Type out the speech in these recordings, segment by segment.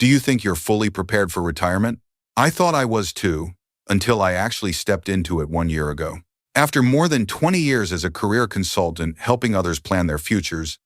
Do you think you're fully prepared for retirement? I thought I was too, until I actually stepped into it 1 year ago. After more than 20 years as a career consultant helping others plan their futures,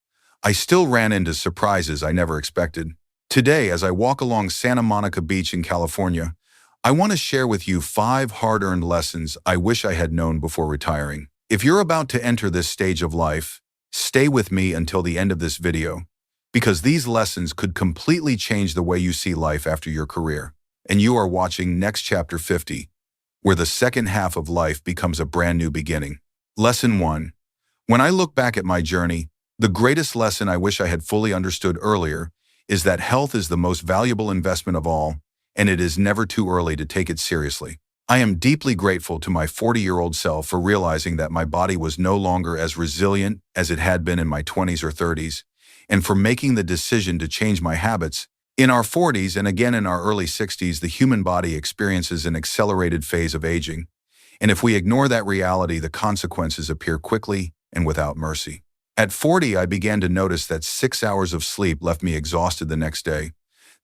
I still ran into surprises I never expected. Today, as I walk along Santa Monica Beach in California, I want to share with you 5 hard-earned lessons I wish I had known before retiring. If you're about to enter this stage of life, stay with me until the end of this video, because these lessons could completely change the way you see life after your career. And you are watching Next Chapter 50, where the second half of life becomes a brand new beginning. Lesson 1. When I look back at my journey, the greatest lesson I wish I had fully understood earlier is that health is the most valuable investment of all, and it is never too early to take it seriously. I am deeply grateful to my 40-year-old self for realizing that my body was no longer as resilient as it had been in my 20s or 30s, and for making the decision to change my habits. In our 40s and again in our early 60s, the human body experiences an accelerated phase of aging, and if we ignore that reality, the consequences appear quickly and without mercy. At 40, I began to notice that 6 hours of sleep left me exhausted the next day,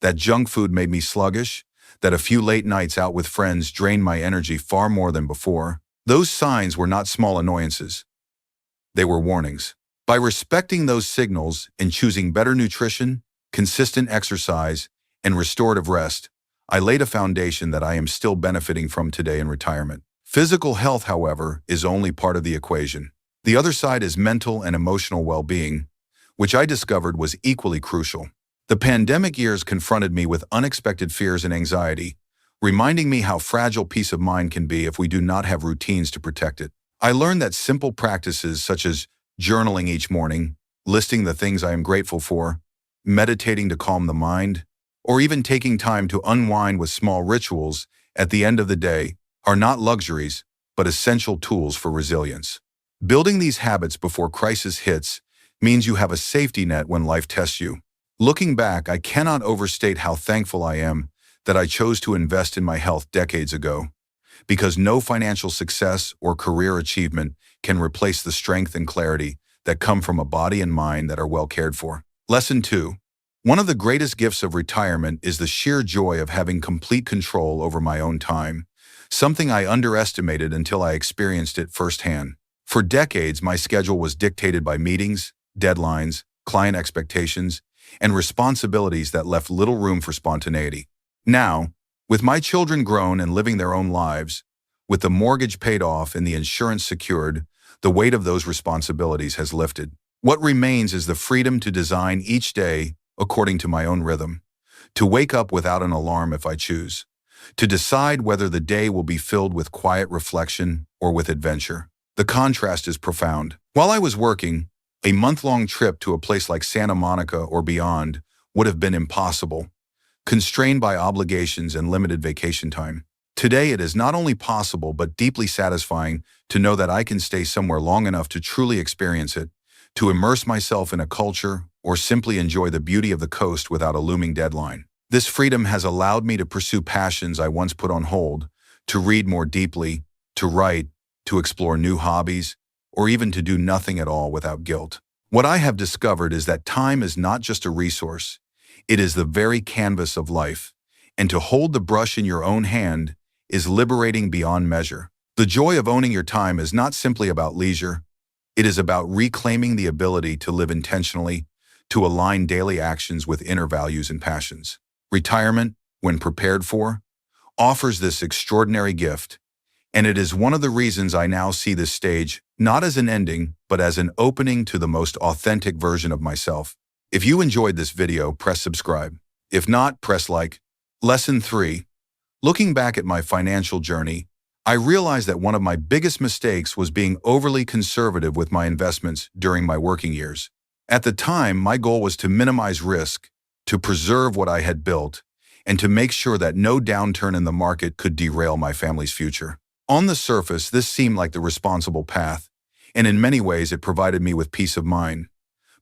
that junk food made me sluggish, that a few late nights out with friends drained my energy far more than before. Those signs were not small annoyances. They were warnings. By respecting those signals and choosing better nutrition, consistent exercise, and restorative rest, I laid a foundation that I am still benefiting from today in retirement. Physical health, however, is only part of the equation. The other side is mental and emotional well-being, which I discovered was equally crucial. The pandemic years confronted me with unexpected fears and anxiety, reminding me how fragile peace of mind can be if we do not have routines to protect it. I learned that simple practices such as journaling each morning, listing the things I am grateful for, meditating to calm the mind, or even taking time to unwind with small rituals at the end of the day are not luxuries, but essential tools for resilience. Building these habits before crisis hits means you have a safety net when life tests you. Looking back, I cannot overstate how thankful I am that I chose to invest in my health decades ago, because no financial success or career achievement can replace the strength and clarity that come from a body and mind that are well cared for. Lesson 2. One of the greatest gifts of retirement is the sheer joy of having complete control over my own time, something I underestimated until I experienced it firsthand. For decades, my schedule was dictated by meetings, deadlines, client expectations, and responsibilities that left little room for spontaneity. Now, with my children grown and living their own lives, with the mortgage paid off and the insurance secured, the weight of those responsibilities has lifted. What remains is the freedom to design each day according to my own rhythm, to wake up without an alarm if I choose, to decide whether the day will be filled with quiet reflection or with adventure. The contrast is profound. While I was working, a month-long trip to a place like Santa Monica or beyond would have been impossible, constrained by obligations and limited vacation time. Today, it is not only possible but deeply satisfying to know that I can stay somewhere long enough to truly experience it, to immerse myself in a culture, or simply enjoy the beauty of the coast without a looming deadline. This freedom has allowed me to pursue passions I once put on hold, to read more deeply, to write, to explore new hobbies, or even to do nothing at all without guilt. What I have discovered is that time is not just a resource, it is the very canvas of life, and to hold the brush in your own hand is liberating beyond measure. The joy of owning your time is not simply about leisure, it is about reclaiming the ability to live intentionally, to align daily actions with inner values and passions. Retirement, when prepared for, offers this extraordinary gift, and it is one of the reasons I now see this stage not as an ending, but as an opening to the most authentic version of myself. If you enjoyed this video, press subscribe. If not, press like. Lesson 3. Looking back at my financial journey, I realized that one of my biggest mistakes was being overly conservative with my investments during my working years. At the time, my goal was to minimize risk, to preserve what I had built, and to make sure that no downturn in the market could derail my family's future. On the surface, this seemed like the responsible path, and in many ways it provided me with peace of mind.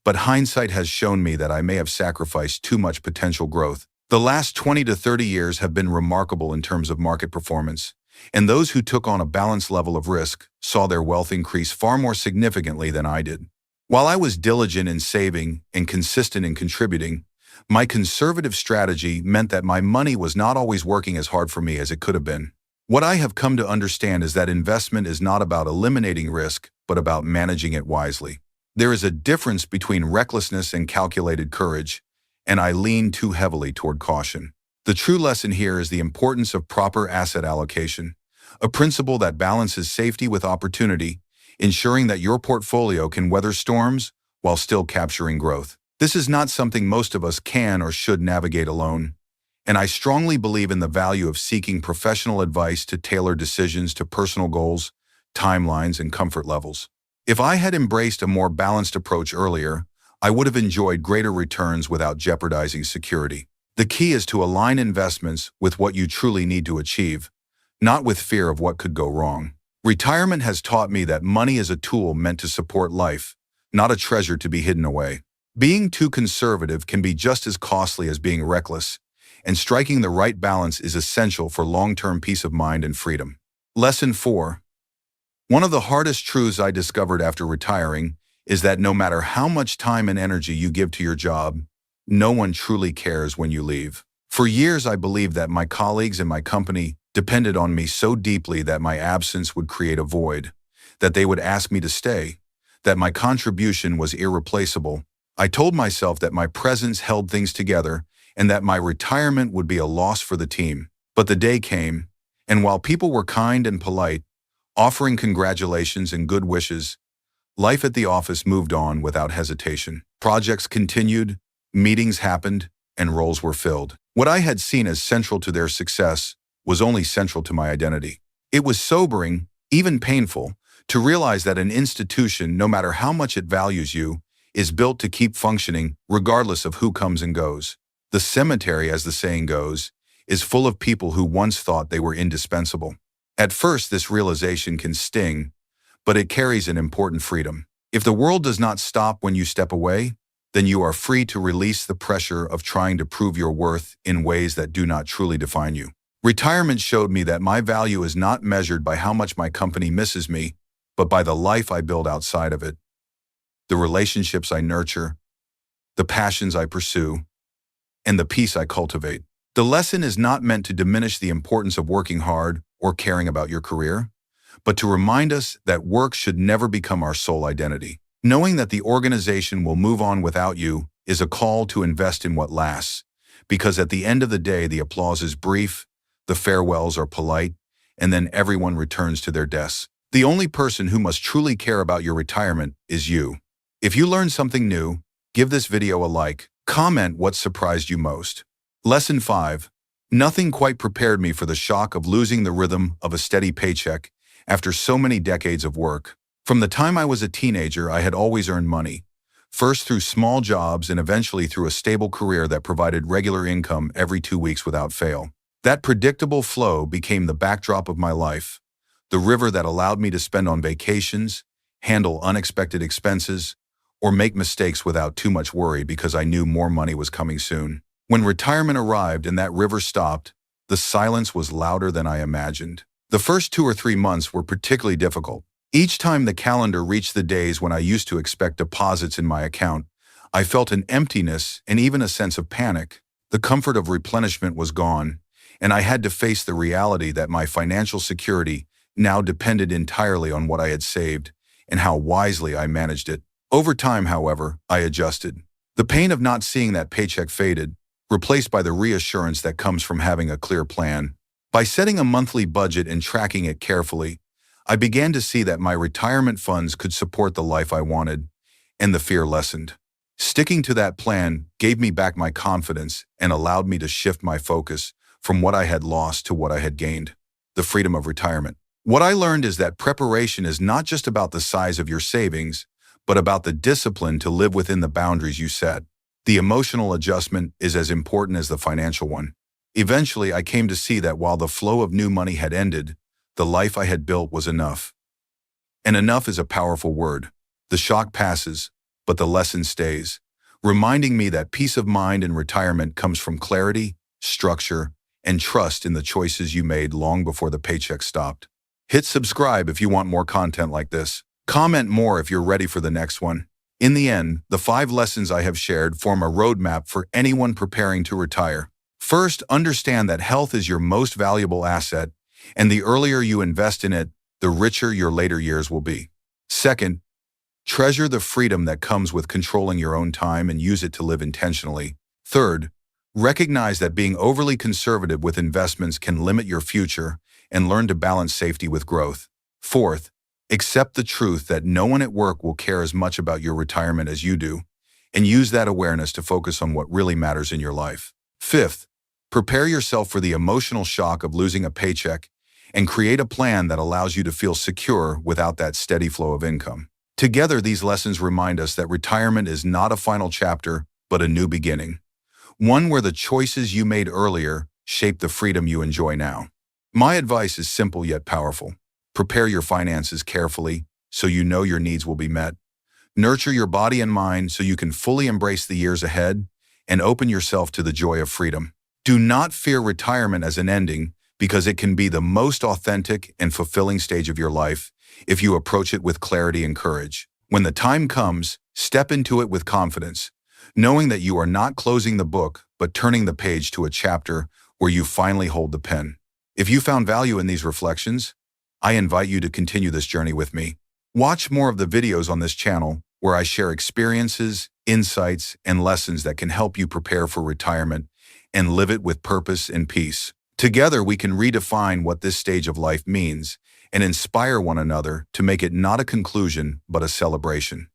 But hindsight has shown me that I may have sacrificed too much potential growth. The last 20 to 30 years have been remarkable in terms of market performance, and those who took on a balanced level of risk saw their wealth increase far more significantly than I did. While I was diligent in saving and consistent in contributing, My conservative strategy meant that my money was not always working as hard for me as it could have been. What I have come to understand is that investment is not about eliminating risk, but about managing it wisely. There is a difference between recklessness and calculated courage, and I lean too heavily toward caution. The true lesson here is the importance of proper asset allocation, a principle that balances safety with opportunity, ensuring that your portfolio can weather storms while still capturing growth. This is not something most of us can or should navigate alone, and I strongly believe in the value of seeking professional advice to tailor decisions to personal goals, timelines, and comfort levels. If I had embraced a more balanced approach earlier, I would have enjoyed greater returns without jeopardizing security. The key is to align investments with what you truly need to achieve, not with fear of what could go wrong. Retirement has taught me that money is a tool meant to support life, not a treasure to be hidden away. Being too conservative can be just as costly as being reckless, and striking the right balance is essential for long-term peace of mind and freedom. Lesson 4. One of the hardest truths I discovered after retiring is that no matter how much time and energy you give to your job, no one truly cares when you leave. For years, I believed that my colleagues and my company depended on me so deeply that my absence would create a void, that they would ask me to stay, that my contribution was irreplaceable. I told myself that my presence held things together and that my retirement would be a loss for the team. But the day came, and while people were kind and polite, offering congratulations and good wishes, life at the office moved on without hesitation. Projects continued, meetings happened, and roles were filled. What I had seen as central to their success was only central to my identity. It was sobering, even painful, to realize that an institution, no matter how much it values you, is built to keep functioning regardless of who comes and goes. The cemetery, as the saying goes, is full of people who once thought they were indispensable. At first, this realization can sting, but it carries an important freedom. If the world does not stop when you step away, then you are free to release the pressure of trying to prove your worth in ways that do not truly define you. Retirement showed me that my value is not measured by how much my company misses me, but by the life I build outside of it, the relationships I nurture, the passions I pursue, and the peace I cultivate. The lesson is not meant to diminish the importance of working hard or caring about your career, but to remind us that work should never become our sole identity. Knowing that the organization will move on without you is a call to invest in what lasts, because at the end of the day, the applause is brief, the farewells are polite, and then everyone returns to their desks. The only person who must truly care about your retirement is you. If you learned something new, give this video a like. Comment what surprised you most. Lesson 5. Nothing quite prepared me for the shock of losing the rhythm of a steady paycheck after so many decades of work. From the time I was a teenager, I had always earned money, first through small jobs and eventually through a stable career that provided regular income every 2 weeks without fail. That predictable flow became the backdrop of my life, the river that allowed me to spend on vacations, handle unexpected expenses, or make mistakes without too much worry because I knew more money was coming soon. When retirement arrived and that river stopped, the silence was louder than I imagined. The first 2 or 3 months were particularly difficult. Each time the calendar reached the days when I used to expect deposits in my account, I felt an emptiness and even a sense of panic. The comfort of replenishment was gone, and I had to face the reality that my financial security now depended entirely on what I had saved and how wisely I managed it. Over time, however, I adjusted. The pain of not seeing that paycheck faded, replaced by the reassurance that comes from having a clear plan. By setting a monthly budget and tracking it carefully, I began to see that my retirement funds could support the life I wanted, and the fear lessened. Sticking to that plan gave me back my confidence and allowed me to shift my focus from what I had lost to what I had gained, the freedom of retirement. What I learned is that preparation is not just about the size of your savings, but about the discipline to live within the boundaries you set. The emotional adjustment is as important as the financial one. Eventually, I came to see that while the flow of new money had ended, the life I had built was enough. And enough is a powerful word. The shock passes, but the lesson stays, reminding me that peace of mind in retirement comes from clarity, structure, and trust in the choices you made long before the paycheck stopped. Hit subscribe if you want more content like this. Comment more if you're ready for the next one. In the end, the 5 lessons I have shared form a roadmap for anyone preparing to retire. First, understand that health is your most valuable asset, and the earlier you invest in it, the richer your later years will be. Second, treasure the freedom that comes with controlling your own time and use it to live intentionally. Third, recognize that being overly conservative with investments can limit your future and learn to balance safety with growth. Fourth, accept the truth that no one at work will care as much about your retirement as you do, and use that awareness to focus on what really matters in your life. Fifth, prepare yourself for the emotional shock of losing a paycheck and create a plan that allows you to feel secure without that steady flow of income. Together, these lessons remind us that retirement is not a final chapter, but a new beginning. One where the choices you made earlier shape the freedom you enjoy now. My advice is simple yet powerful. Prepare your finances carefully so you know your needs will be met. Nurture your body and mind so you can fully embrace the years ahead, and open yourself to the joy of freedom. Do not fear retirement as an ending, because it can be the most authentic and fulfilling stage of your life if you approach it with clarity and courage. When the time comes, step into it with confidence, knowing that you are not closing the book, but turning the page to a chapter where you finally hold the pen. If you found value in these reflections, I invite you to continue this journey with me. Watch more of the videos on this channel where I share experiences, insights, and lessons that can help you prepare for retirement and live it with purpose and peace. Together, we can redefine what this stage of life means and inspire one another to make it not a conclusion, but a celebration.